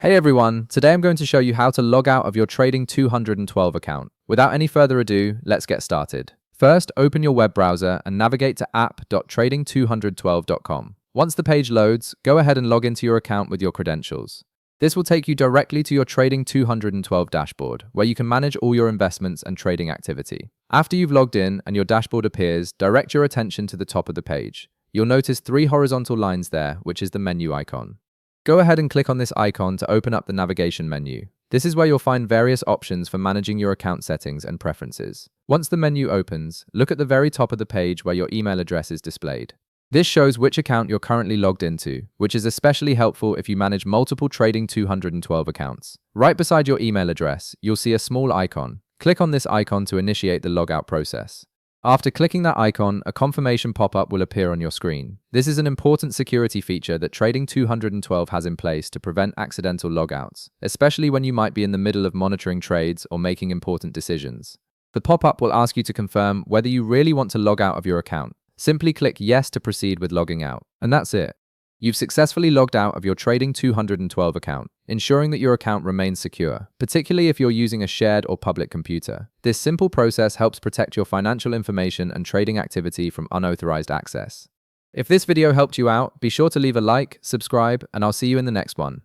Hey everyone, today I'm going to show you how to log out of your Trading 212 account. Without any further ado, let's get started. First, open your web browser and navigate to app.trading212.com. Once the page loads, go ahead and log into your account with your credentials. This will take you directly to your Trading 212 dashboard, where you can manage all your investments and trading activity. After you've logged in and your dashboard appears, direct your attention to the top of the page. You'll notice 3 horizontal lines there, which is the menu icon. Go ahead and click on this icon to open up the navigation menu. This is where you'll find various options for managing your account settings and preferences. Once the menu opens, look at the very top of the page where your email address is displayed. This shows which account you're currently logged into, which is especially helpful if you manage multiple Trading 212 accounts. Right beside your email address, you'll see a small icon. Click on this icon to initiate the logout process. After clicking that icon, a confirmation pop-up will appear on your screen. This is an important security feature that Trading 212 has in place to prevent accidental logouts, especially when you might be in the middle of monitoring trades or making important decisions. The pop-up will ask you to confirm whether you really want to log out of your account. Simply click Yes to proceed with logging out, and that's it. You've successfully logged out of your Trading 212 account, ensuring that your account remains secure, particularly if you're using a shared or public computer. This simple process helps protect your financial information and trading activity from unauthorized access. If this video helped you out, be sure to leave a like, subscribe, and I'll see you in the next one.